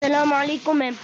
अस्सलाम वालेकुम मैम।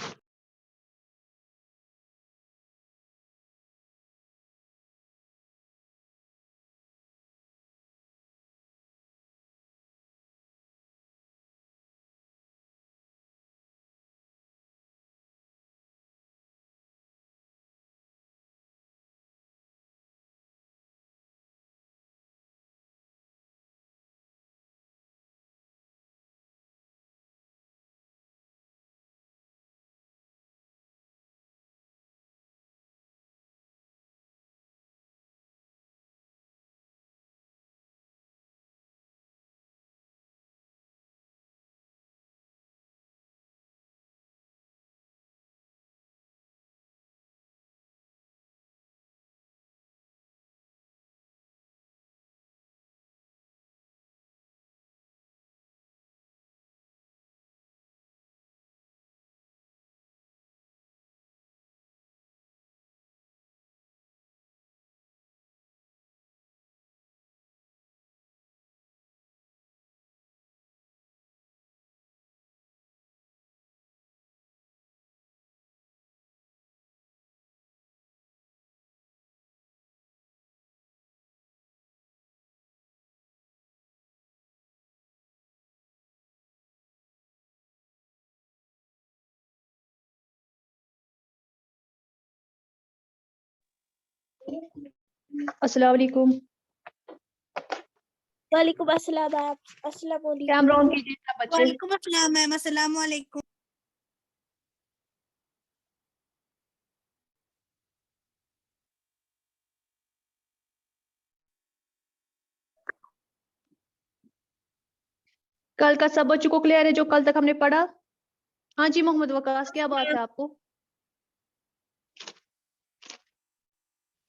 अस्सलाम वालेकुम। वालेकुम अस्सलाम आप। अस्सलाम वालेकुम। कैमरा ऑन कीजिए सब बच्चे। वालेकुम अस्सलाम मैम। अस्सलाम वालेकुम। कल का सब बच्चों को क्लियर है जो कल तक हमने पढ़ा? हाँ जी मोहम्मद वकास, क्या बात है आपको?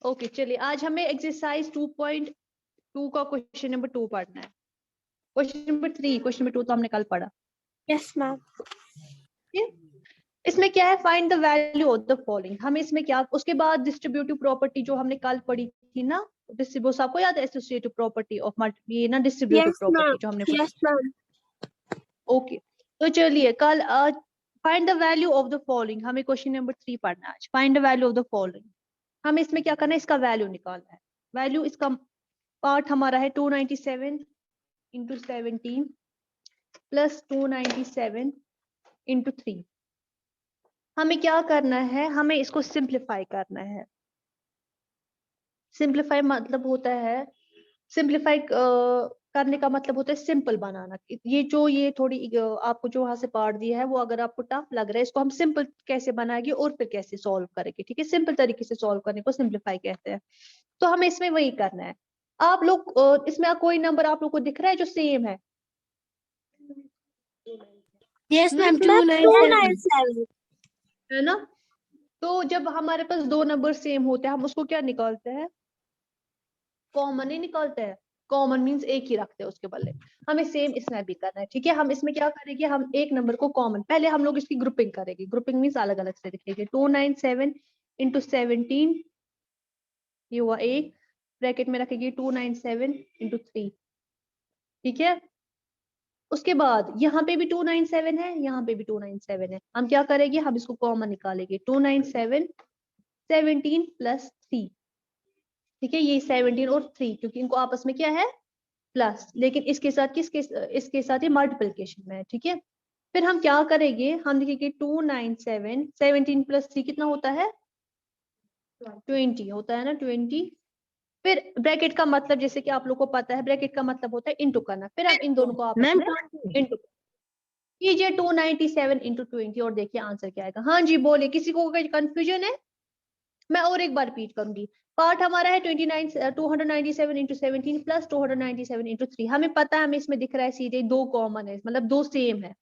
ओके चलिए, आज हमें एक्सरसाइज 2.2 का क्वेश्चन नंबर 2 पढ़ना है। क्वेश्चन नंबर 3, क्वेश्चन नंबर 2 तो हमने कल पढ़ा। Yes ma'am. इसमें क्या है, find the value of the following. हमें इसमें क्या, उसके बाद डिस्ट्रीब्यूटिव प्रॉपर्टी जो हमने कल पढ़ी थी ना, डिस्ट्रीब्यूटिव आपको याद है, एसोसिएटिव प्रॉपर्टी ऑफ मल्टी, ये ना डिस्ट्रीब्यूटिव यस प्रॉपर्टी मैम। जो हमने पढ़ी। Yes ma'am. ओके तो चलिए कल find the value of the following, हमें क्वेश्चन नंबर 3 पढ़ना है आज। Find the value of the following, हमें इसमें क्या करना है, इसका वैल्यू निकालना है। वैल्यू, इसका पार्ट हमारा है 297 इंटू 17 प्लस 297 इंटू 3। हमें क्या करना है, हमें इसको सिंप्लीफाई करना है। सिंप्लीफाई मतलब होता है, सिंप्लीफाई करने का मतलब होता है सिंपल बनाना। ये जो ये थोड़ी आपको जो वहां से पार्ट दिया है वो अगर आपको टफ लग रहा है, इसको हम सिंपल कैसे बनाएंगे और फिर कैसे सॉल्व करेंगे, ठीक है। सिंपल तरीके से सॉल्व करने को सिंप्लीफाई कहते हैं। तो हमें इसमें वही करना है। आप लोग इसमें कोई नंबर आप लोग को दिख रहा है जो सेम है? Yes ma'am. 297 है ना। तो जब हमारे पास दो नंबर सेम होते हैं, हम उसको क्या निकालते हैं, कॉमन ही निकालते हैं। कॉमन मींस एक ही रखते हैं उसके बदले। हमें सेम इसमें भी करना है, ठीक है। हम इसमें क्या करेंगे, हम एक नंबर को कॉमन, पहले हम लोग इसकी ग्रुपिंग करेंगे। ग्रुपिंग मींस अलग अलग से लिखेंगे। 297 इंटू 17, ये हुआ एक, ब्रैकेट में रखेंगे 297 इंटू 3, ठीक है। उसके बाद यहाँ पे भी 297 है, यहाँ पे भी 297 है। हम क्या करेंगे, हम इसको कॉमन निकालेंगे। 297 17 प्लस 3, ठीक है। ये 17 और 3 क्योंकि इनको आपस में क्या है, प्लस, लेकिन इसके साथ किसके, इसके साथ ये मल्टीप्लिकेशन में है, ठीक है। फिर हम क्या करेंगे, हम लिखेंगे 297 17 प्लस 3 कितना होता है, 20 होता है ना, 20। फिर ब्रैकेट का मतलब जैसे कि आप लोग को पता है, ब्रैकेट का मतलब होता है इंटू करना। फिर हम इन दोनों को आपस में इंटू कीजिए। 297 इंटू 20 और देखिए आंसर क्या आएगा। हाँ जी बोलिए, किसी को कोई कंफ्यूजन है? मैं और एक बार रिपीट करूंगी। पार्ट हमारा है 297 इंटू 17 प्लस 297 इंटू 3। हमें पता है, हमें इसमें दिख रहा है सीधे दो कॉमन है, मतलब दो सेम है,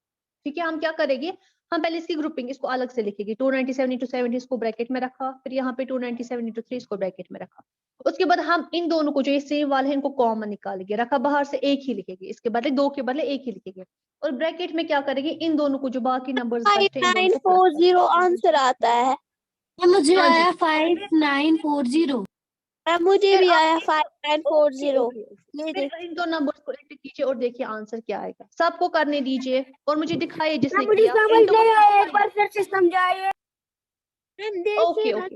ठीक है। हम क्या करेंगे, हम पहले इसकी ग्रुपिंग, इसको अलग से लिखेंगे। 297 इंटू 17 इसको ब्रैकेट में रखा, फिर यहाँ पे 297 इंटू 3 इसको ब्रैकेट में रखा। उसके बाद हम इन दोनों को, जो ये सेम वाले हैं, इनको कॉमन निकालेंगे। रखा बाहर से, एक ही लिखेंगे, इसके बदले दो के बदले एक ही लिखेंगे। और ब्रैकेट में क्या करेंगे, इन दोनों को जो बाकी नंबर्स बचते हैं इन दोनों को प्लस 5940 आंसर आता है। मुझे हाँ जी। आया 5940। मैम मुझे फिर भी आप आया 5940 ओके, ये फिर देखिए। इन दो नंबर्स को इंटू कीजिए और देखिए आंसर क्या आएगा। सबको करने दीजिए और मुझे दिखाइए जिसने मुझे किया। समझ इंटू नहीं आया, एक बार फिर से समझाइए। मैम ओके देखिए ओके, ना।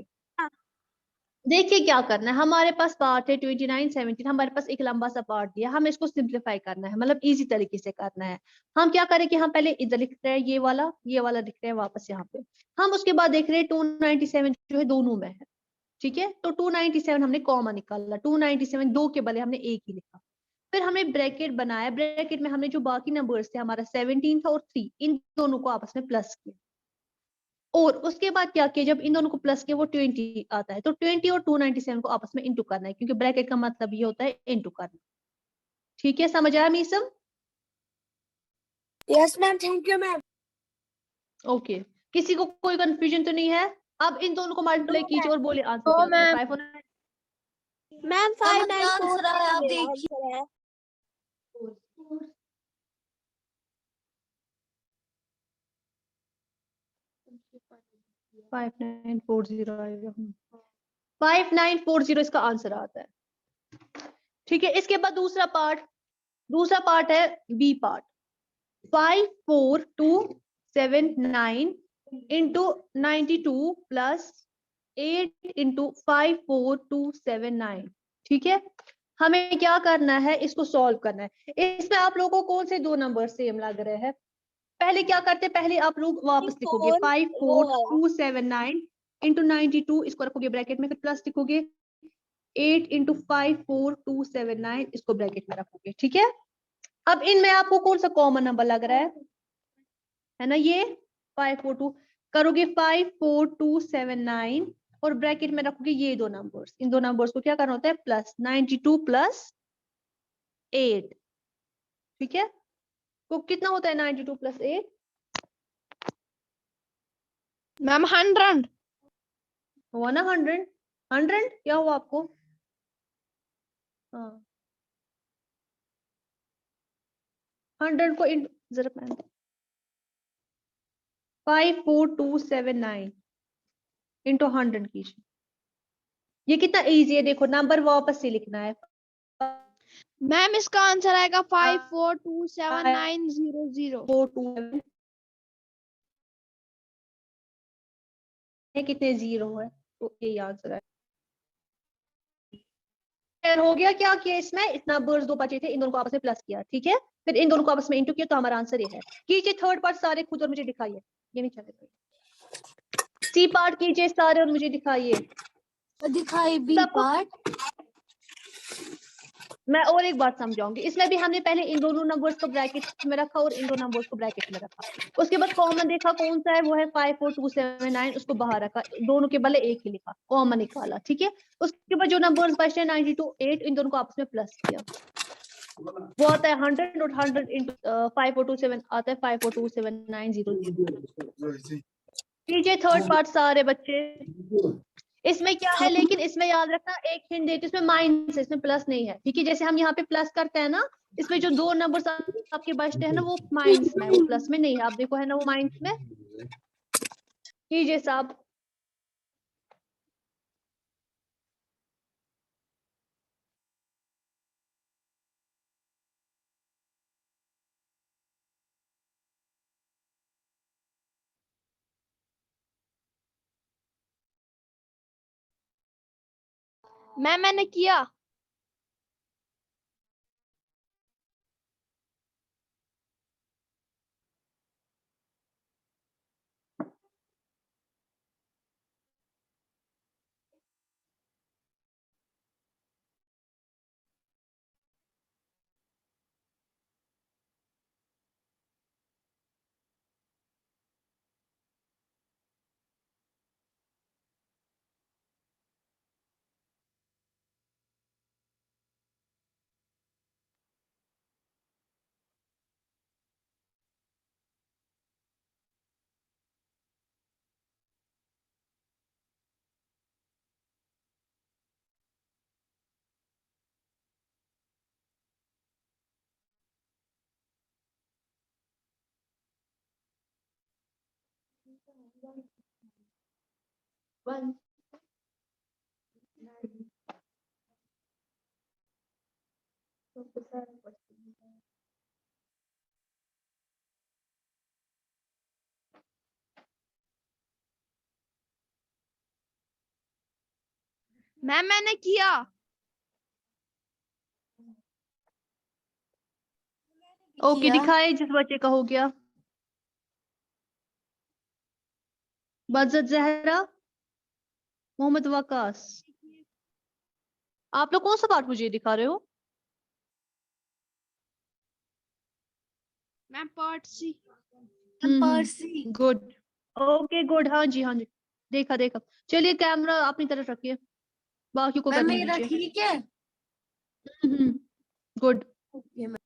देखिए क्या करना है। हमारे पास पार्ट है 29 17, हमारे पास एक लंबा सा पार्ट दिया, हम इसको सिंप्लीफाई करना है, मतलब इजी तरीके से करना है। हम क्या करें कि हम पहले इधर लिख रहे हैं ये वाला लिख रहे हैं वापस यहाँ पे। हम उसके बाद देख रहे हैं 297 जो है दोनों में है, ठीक है। तो 297 हमने कॉमन निकाला, 297 दो के बदले हमने एक ही लिखा। फिर हमने ब्रैकेट बनाया, ब्रैकेट में हमने जो बाकी नंबर्स थे हमारा 17 था और 3, इन दोनों को आपस में प्लस किया। और उसके बाद क्या किया, जब इन दोनों को प्लस किया वो 20 आता है, तो 20 और 297 को आपस में इंटू करना है, क्योंकि ब्रैकेट का मतलब ये होता है इंटू करना। ठीक है, समझ आया Meesam? Yes ma'am, thank you ma'am. Okay, किसी को कोई कंफ्यूजन तो नहीं है? अब इन दोनों को मल्टीप्लाई कीजिए और बोले आंसर क्या आता है। 5 और मैम क्या आंसर आया आप देखिए। आंसर है। 5940 आएगा। 5940 इसका आंसर आता है। ठीक है, इसके बाद दूसरा पार्ट है B part. 54,279 into 92 plus 8 into 54,279। ठीक है, हमें क्या करना है, इसको सॉल्व करना है। इसमें आप लोगों को कौन से दो नंबर सेम लग रहे हैं? पहले क्या करते, पहले आप लोग वापस लिखोगे 54,279 इंटू 92, इसको रखोगे ब्रैकेट में, फिर प्लस लिखोगे 8 इंटू 54,279, इसको ब्रैकेट में रखोगे। ठीक है, अब इनमें आपको कौन सा कॉमन नंबर लग रहा है ना, ये 542। करोगे 54,279 और ब्रैकेट में रखोगे ये दो नंबर्स, इन दो नंबर्स को क्या करना होता है, प्लस 92 प्लस 8। ठीक है, तो कितना होता है 92 प्लस 8? मैम 100। हुआ ना 100। 100 क्या हुआ आपको? हाँ, 100 को इन जरा 54,279 इंटू 100 कीजिए। ये कितना इजी है, देखो नंबर वापस से लिखना है। मैम इसका आंसर आएगा 54,279,00। 427 कितने जीरो है, तो यही आंसर है। हो गया, क्या किया इसमें, इतना नंबर्स दो बचे थे, इन दोनों को आपस में प्लस किया। ठीक है, फिर इन दोनों को आपस में इंटू किया, तो हमारा आंसर ये है। कीजिए थर्ड पार्ट सारे खुद और मुझे दिखाइए। ये नहीं चलेगा, सी पार्ट कीजिए सारे और मुझे दिखाइए। दिखाई बी सबको पार्ट। मैं और एक बात समझाऊंगी, इसमें भी हमने पहले इन दोनों नंबर्स को ब्रैकेट में रखा और इन दो नंबर्स को ब्रैकेट में रखा। उसके बाद कॉमन देखा कौन सा है, वो है 54,279, उसको बाहर रखा, दोनों के बदले एक ही लिखा, कॉमन निकाला। ठीक है, उसके बाद जो नंबर्स बचे 92 8, इन दोनों को आपस में प्लस किया, वो आता है 100 और 100 इंटू 5427 आता है 54,279,00। कीजिए थर्ड पार्ट सारे बच्चे। इसमें क्या है, लेकिन इसमें याद रखना एक हिंट देती हूँ, इसमें माइनस है, इसमें प्लस नहीं है। ठीक है, जैसे हम यहाँ पे प्लस करते हैं ना, इसमें जो दो नंबर्स आपके बचते हैं ना, वो माइनस में है, वो प्लस में नहीं है। आप देखो है ना वो माइनस में। कीजिए साहब। मैंने किया। मैम मैंने किया। ओके किया। दिखाए जिस बच्चे का हो गया। बज़त जहरा, मोहम्मद वकास, आप लोग कौन सा पार्ट मुझे दिखा रहे हो? Ma'am part C. पर्सी। गुड, ओके गुड, हाँ जी हाँ जी, देखा देखा। चलिए कैमरा अपनी तरफ रखिए, बाकी को मैम करने मेरा दीजिए। ठीक है। गुड। Okay ma'am.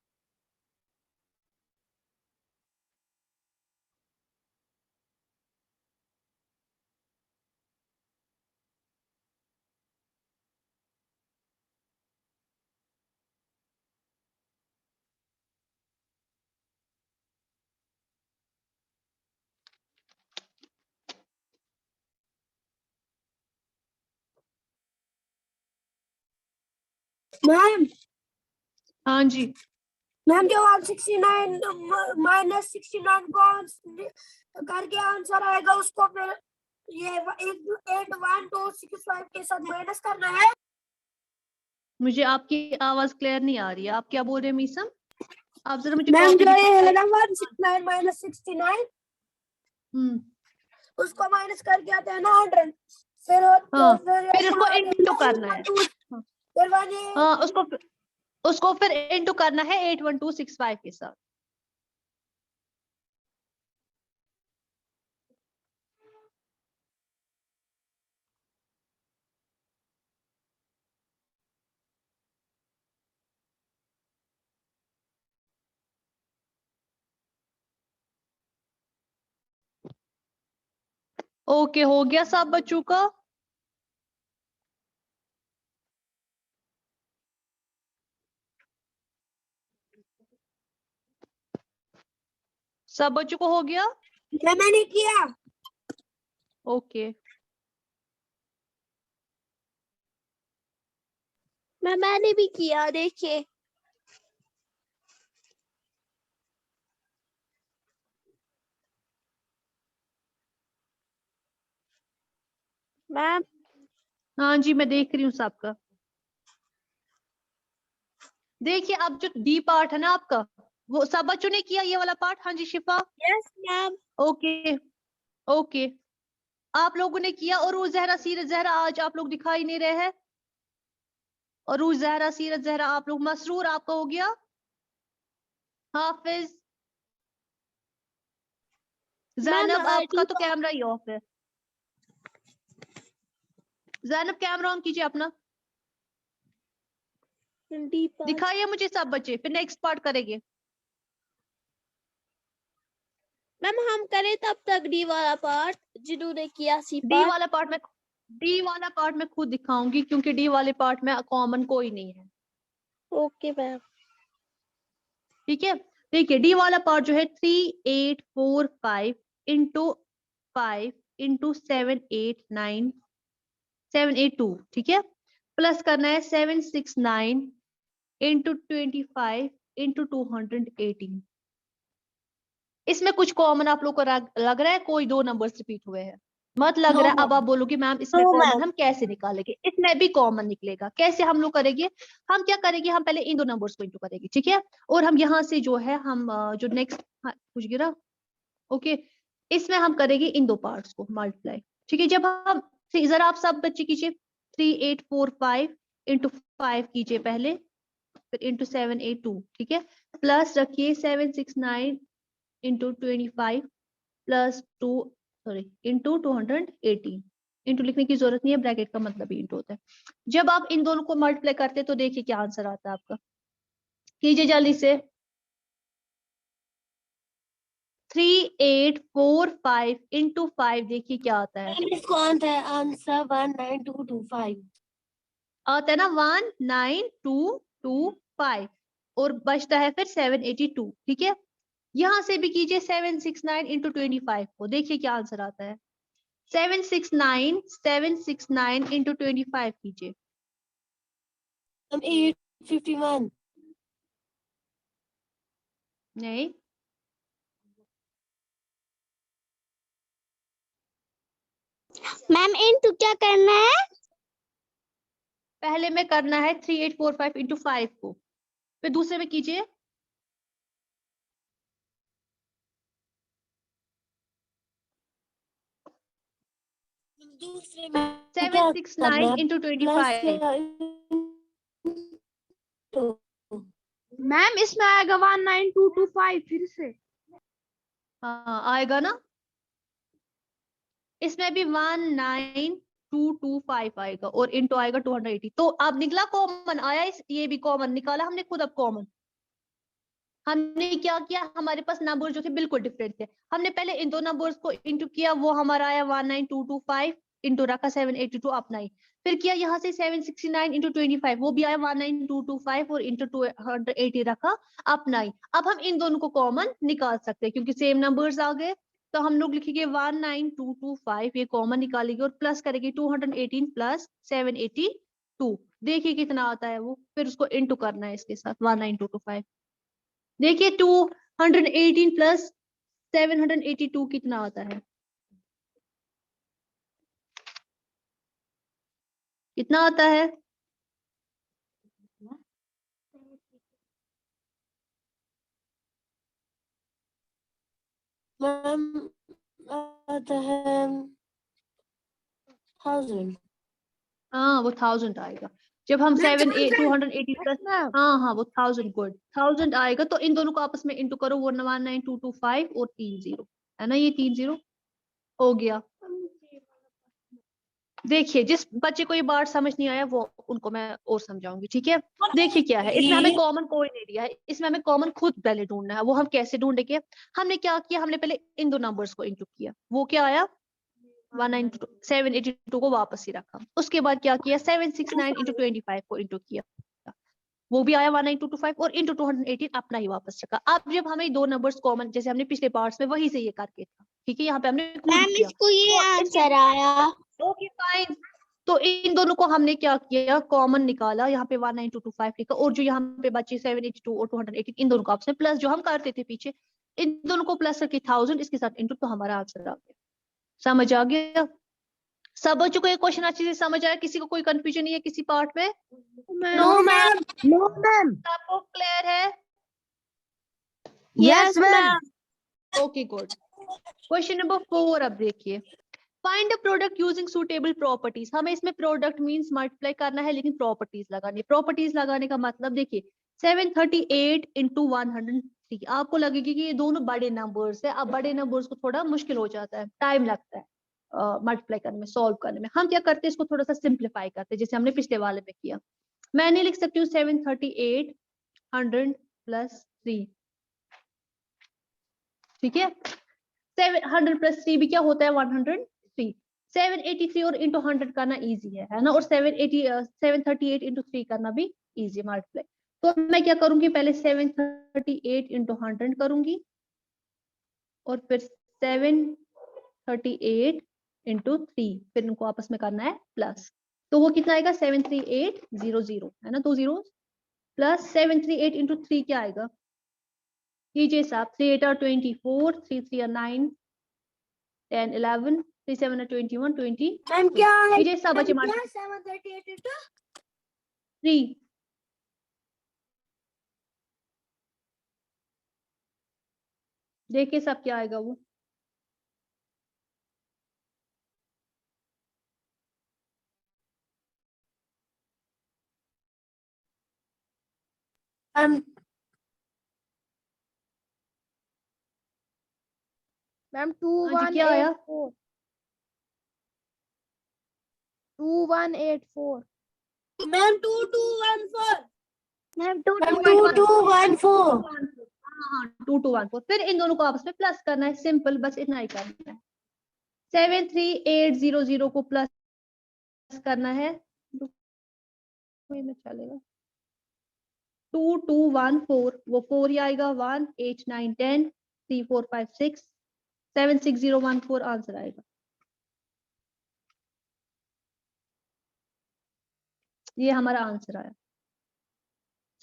मैम हाँ जी, मैम जो 169 माइनस 69 को करके आंसर आएगा उसको फिर ये 81265 के साथ माइनस करना है। मुझे आपकी आवाज क्लियर नहीं आ रही है, आप क्या बोल रहे हैं मीसम? आप जरा मुझे मैम कॉपी जो ये है दिखाइए। ना 169 माइनस 69 उसको माइनस करके आता है ना 100 फिर हाँ, फिर फिर इसको इंटू करना है। फिर हाँ, उसको फिर इंटू करना है 81265 के साथ। ओके, हो गया सब बच्चों का? सब बच्चों को हो गया? मैंने किया। ओके, मैंने भी किया, देखिए। मैम हाँ जी मैं देख रही हूँ सबका। देखिए अब जो डी पार्ट है ना आपका, वो सब बच्चों ने किया ये वाला पार्ट? हाँ जी शिफा। Yes ma'am. ओके ओके, आप लोगों ने किया। और वो जहरा सीरत जहरा आज आप लोग दिखाई नहीं रहे हैं। और वो जहरा सीरत जहरा आप लोग। मसरूर आपका हो गया? हाफिज, जैनब आपका तो कैमरा ही ऑफ है। जैनब कैमरा ऑन कीजिए अपना, दिखाइए मुझे सब बच्चे, फिर नेक्स्ट पार्ट करेंगे। मैम हम करें तब तक डी वाला पार्ट जिन्होंने किया सी डी पार्ट। वाला पार्ट में, डी वाला पार्ट में खुद दिखाऊंगी क्योंकि डी वाले पार्ट में कॉमन कोई नहीं है। Okay ma'am. ठीक है, देखिए डी वाला पार्ट जो है 3845 इंटू 5 इंटू 782, ठीक है। प्लस करना है 769 इंटू 25 इंटू 218। इसमें कुछ कॉमन आप लोग को लग रहा है? कोई दो नंबर्स रिपीट हुए हैं? मत लग No, रहा है? अब ma'am. आप बोलोगे मैम इसमें No, कॉमन ma'am. हम कैसे निकालेंगे? इसमें भी कॉमन निकलेगा। कैसे हम लोग करेंगे? हम क्या करेंगे, हम पहले इन दो नंबर्स को इंटू करेंगे, ठीक है। और हम यहाँ से जो है हम जो नेक्स्ट कुछ गिरा, ओके, इसमें हम करेंगे इन दो पार्ट्स को मल्टीप्लाई, ठीक है। जब हम जरा आप सब बच्चे कीजिए 3845 इंटू 5 कीजिए पहले, फिर इंटू 782, ठीक है। प्लस रखिए 769 into 25 plus 2 sorry into 218। Into लिखने की जरूरत नहीं है, ब्रैकेट का मतलब ही इंटू होता है। जब आप इन दोनों को मल्टीप्लाई करते हैं तो देखिए क्या आंसर आता है आपका, कीजिए जल्दी से। 3845 इंटू 5 देखिए क्या आता है। इसको आता है आंसर 19225। आता है ना 19225, और बचता है फिर 782, ठीक है। यहां से भी कीजिए 769 इंटू 25 को, देखिए क्या आंसर आता है। 769 इंटू 25 कीजिए। 851। नहीं, मैम इनटू क्या करना है? पहले में करना है 3845 इंटू 5 को, फिर दूसरे में कीजिए दूसरे में क्या 769 इंटू 25। मैम इसमें आएगा 19225 फिर से। हाँ आएगा ना, इसमें भी 19225 आएगा और इंटू आएगा 280। तो अब निकला कॉमन आया, ये भी कॉमन निकाला हमने खुद। अब कॉमन हमने क्या किया, हमारे पास नंबर जो थे बिल्कुल डिफरेंट थे, हमने पहले इन दो नंबर्स को इंटू किया, वो हमारा आया 19225 इंटू रखा 782 अपना ही। फिर किया यहाँ से 769 इंटू 25, वो भी आया 19225 और इंटू 280 रखा अपना ही। अब हम इन दोनों को कॉमन निकाल सकते हैं क्योंकि सेम नंबर्स आ गए, तो हम लोग लिखेंगे 19225, ये कॉमन निकालेंगे और प्लस करेंगे 218 प्लस 782। देखिए कितना आता है वो, फिर उसको इंटू करना है इसके साथ 19225। देखिए 218 प्लस 782 कितना आता है, कितना आता है? मैम आता है 1000। हाँ वो 1000 आएगा जब हम 280 प्लस, हाँ हाँ वो 1000, गुड 1000 आएगा। तो इन दोनों को आपस में इंटू करो, वो 19225 और 30 है ना, ये 30 हो गया। देखिए जिस बच्चे को ये बात समझ नहीं आया वो उनको मैं और समझाऊंगी, ठीक है। देखिए क्या है, इसमें हमें कॉमन कोई नहीं दिया है, इसमें हमें कॉमन खुद पहले ढूंढना है। वो हम कैसे ढूंढेंगे, हमने क्या किया, हमने पहले इन दो नंबर्स को इंटू किया, वो क्या आया 782 को वापस ही रखा। उसके बाद क्या किया, 769 इंटू 25 को इंटू किया, वो भी आया 19225 और इंटू 218 अपना ही वापस रखा। अब जब हमें दो नंबर्स कॉमन, जैसे हमने पिछले पार्ट्स में वही से ये करके था, ठीक है, यहाँ पे हमने खुद मैम किया। इसको ये तो आंसर आया। ओके फाइन, तो इन दोनों को हमने क्या किया, कॉमन निकाला, यहाँ पे 19225 लिखा, और जो यहाँ पे बचे 782 और 218 इन दोनों को आपस में प्लस, जो हम करते थे पीछे, इन दोनों को प्लस करके 1000 इसके साथ इंटू, तो हमारा आंसर आ गया। समझ आ गया सब बच्चों को? ये क्वेश्चन अच्छे से समझ आया? किसी को कोई कंफ्यूजन नहीं है किसी पार्ट में? No ma'am. No ma'am. सबको क्लियर है? Yes ma'am. Okay good. Question number 4 अब देखिए, find a product using suitable properties. हमें इसमें प्रोडक्ट मींस मल्टीप्लाई करना है, लेकिन प्रॉपर्टीज लगानी है। प्रॉपर्टीज लगाने का मतलब देखिए 738 इंटू 103, आपको लगेगी कि ये दोनों बड़े नंबर्स है। अब बड़े नंबर्स को थोड़ा मुश्किल हो जाता है, टाइम लगता है मल्टीप्लाई करने में, सॉल्व करने में। हम क्या करते हैं, इसको थोड़ा सा सिंप्लीफाई करते हैं, जैसे हमने पिछले वाले में किया। मैं नहीं लिख सकती हूँ 738 100 प्लस 3, ठीक है, 700 प्लस 3 भी क्या होता है 103। 783 और इंटू 100 करना इजी है ना, और 738 इंटू 3 करना भी इजी मल्टीप्लाई। तो मैं क्या करूंगी, पहले 738 इंटू 100 करूंगी और फिर 738 इंटू 3, फिर इनको आपस में करना है प्लस। तो वो कितना आएगा 73800 है ना, 2 जीरो, प्लस 738 इंटू 3 क्या आएगा, कीजिए साहब, 3 8 24, 3 3 9, 10 11, 3 7 21, 20। मैम क्या है? कीजिए सब बच्चे मान 738 into 3। देखिए सब क्या आएगा वो, मैम हाँ जी क्या आया, 2184। मैम 2214। मैम 2214। हाँ 2214। फिर इन दोनों को आपस में प्लस करना है, सिंपल, बस इतना ही करना है। 73800 को प्लस करना है, में चलेगा 2214, वो 4 ही आएगा, 1 8 9 10 3 4 5 6 76014 आंसर आएगा। ये हमारा आंसर आया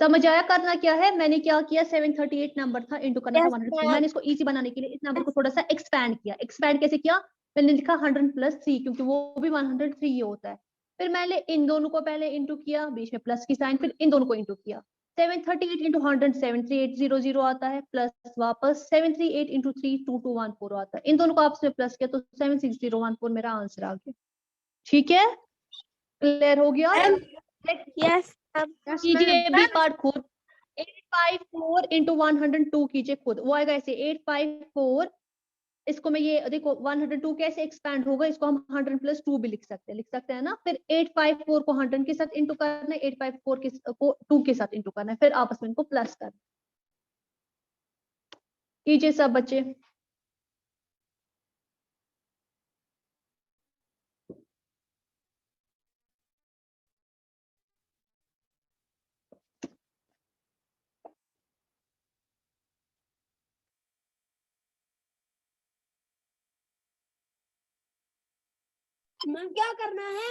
समझ आया करना क्या है? मैंने क्या किया, 738 नंबर था, इंटू करना था Yes, 103। ma'am. मैंने इसको इजी बनाने के लिए इस नंबर को थोड़ा सा एक्सपैंड किया। एक्सपैंड कैसे किया? मैंने लिखा 100 प्लस 3, क्योंकि वो भी 103 ही होता है। फिर मैंने इन दोनों को पहले इंटू किया, बीच में प्लस की साइन, फिर इन दोनों को इंटू किया। 738 इंटू 100 73800 आता है, प्लस वापस 738 इंटू 3 2214 आता है। इन दोनों को आपस में प्लस किया तो 76014 मेरा आंसर आ गया। ठीक है, क्लियर हो गया? Yes, ma'am. कीजिए बी पार्ट खुद। 854 इंटू 102 कीजिए खुद, वो आएगा ऐसे 854। इसको मैं ये देखो 102 कैसे एक्सपैंड होगा, इसको हम 100 प्लस 2 भी लिख सकते हैं ना। फिर 854 को 100 के साथ इंटू करना है, 854 को 2 के साथ इंटू करना है, फिर आपस में इनको प्लस करना। कीजिए सब बच्चे। मैम क्या करना है?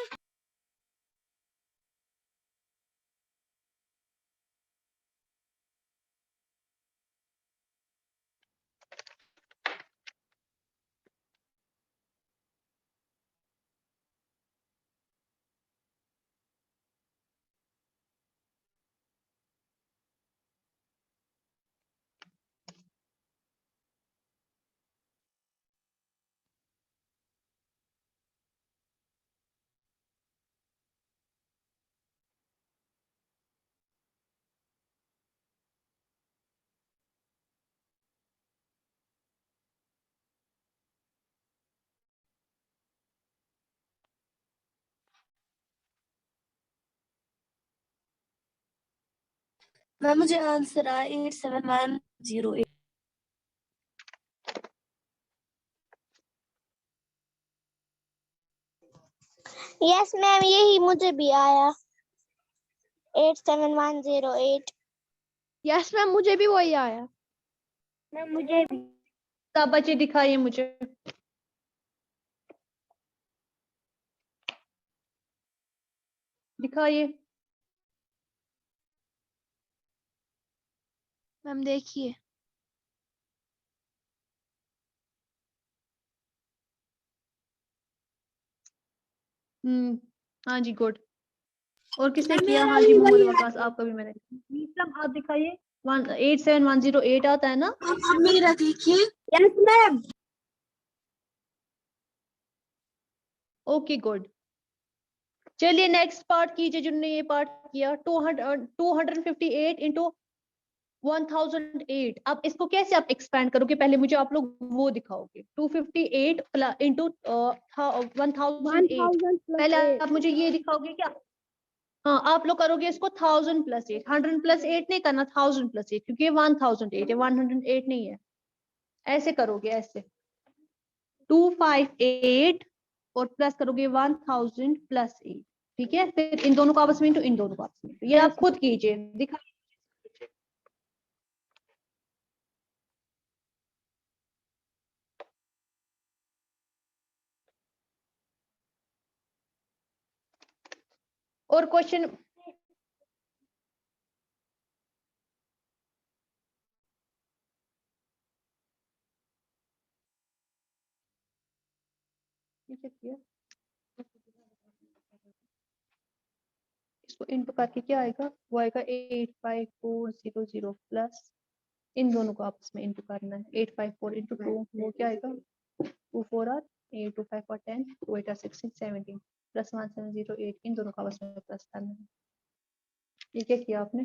मैम मुझे आंसर आया 87108। Yes, ma'am. यही मुझे भी आया 87108। यस मैम, मुझे भी वही आया। मैम मुझे भी। सब बच्चे दिखाइए मुझे। दिखाइए। मैम देखिए। हाँ जी, गुड। और किसने मैम, किया? मेरा हाँ जी, भी मोहम्मद वही वकास, आपका भी मैंने। मीसम आप दिखाइए। 87108 आता है ना? आप मेरा देखिए। Yes ma'am. Okay good. चलिए नेक्स्ट पार्ट कीजिए, जिन्होंने ये पार्ट किया। 258 इंटू 1008। अब इसको कैसे आप एक्सपैंड करोगे, पहले मुझे आप लोग वो दिखाओगे। 258 इंटू 1008। 1000 प्लस पहले 8। आप मुझे ये दिखाओगे क्या? हाँ, आप लोग करोगे इसको 1000 प्लस 8। 100 प्लस 8 नहीं करना, 1000 प्लस 8, क्योंकि ये 1008 है, 108 नहीं है। ऐसे करोगे, ऐसे 258 और प्लस करोगे 1000 प्लस 8। ठीक है, फिर इन दोनों को आपस में इंटू, इन दोनों को आपस में इंटू। ये आप खुद कीजिए, दिखाइए। और क्वेश्चन इसको इंटू करके क्या आएगा? वो आएगा 85400 प्लस इन दोनों को आपस में इंटू करना है। 854 इंटू 2 वो क्या आएगा? 2 4 आर 8 2 5 और 10 2 8 16 17 प्लस 1708। इन दोनों को आपस में प्लस करना है। ये क्या किया आपने?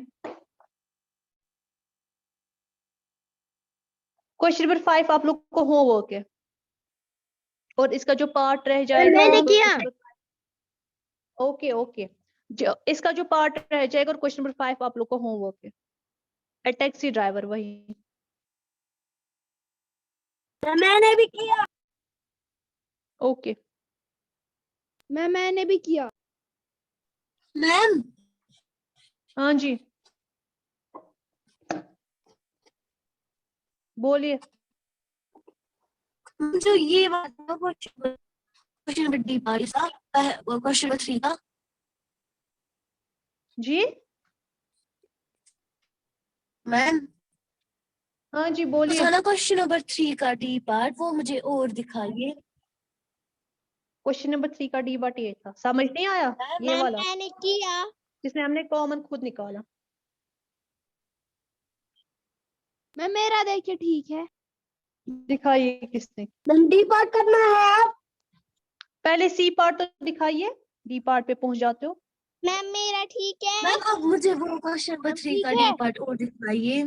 क्वेश्चन नंबर 5 आप लोग को होमवर्क है, और इसका जो पार्ट रह जाएगा मैंने किया। ओके ओके, जो इसका जो पार्ट रह जाएगा और क्वेश्चन नंबर 5 आप लोग को होमवर्क है। ए टैक्सी ड्राइवर, वही। मैंने भी किया। ओके मैंने भी किया। मैम हाँ जी, बोलिए। जो ये क्वेश्चन नंबर डी पार्ट था, क्वेश्चन नंबर 3 का। जी मैम हाँ जी बोलिए। ना क्वेश्चन नंबर 3 का डी पार्ट वो मुझे और दिखाइए। क्वेश्चन नंबर 3 का डी पार्ट ये था, समझ नहीं आया ये मैम वाला मैंने किया। जिसमें हमने कॉमन खुद निकाला। मैं मेरा देखिए ठीक है। दिखाइए किसने, मैम डी पार्ट करना है आप। पहले सी पार्ट तो दिखाइए, डी पार्ट पे पहुंच जाते हो। मैम मेरा ठीक है। मैम अब मुझे वो क्वेश्चन नंबर 3 ठीक का है। डी पार्ट और दिखाइए।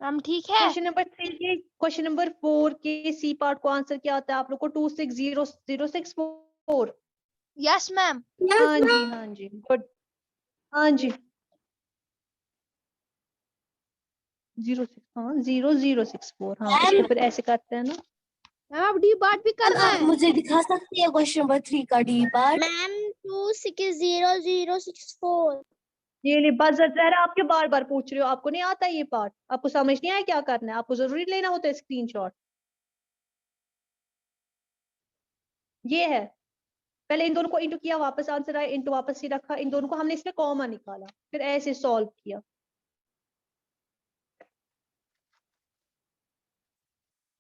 मैम ठीक है। क्वेश्चन नंबर 3 के क्वेश्चन नंबर 4 के सी पार्ट को आंसर क्या आता है आप लोग को? 260064। Yes ma'am. हाँ जी हाँ जी गुड। हाँ जी 06064। हाँ इसको फिर ऐसे करते हैं ना। मैम अब डी पार्ट भी मैम करना आप है। मुझे दिखा सकती है क्वेश्चन नंबर 3 का डी पार्ट? मैम 260064। ये ले बस जरा आपके बार बार पूछ रहे हो, आपको नहीं आता ये पार्ट? आपको समझ नहीं आया क्या करना है? आपको जरूरी लेना होता है स्क्रीनशॉट। ये है, पहले इन दोनों को इंटू किया, वापस आंसर आया, इंटू वापस ही रखा, इन दोनों को हमने इसमें कॉमन निकाला, फिर ऐसे सॉल्व किया।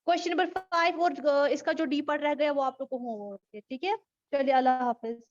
क्वेश्चन नंबर 5 और इसका जो डी पार्ट रह गया वो आप लोग को होमवर्क है, ठीक है? चलिए अल्लाह हाफिज।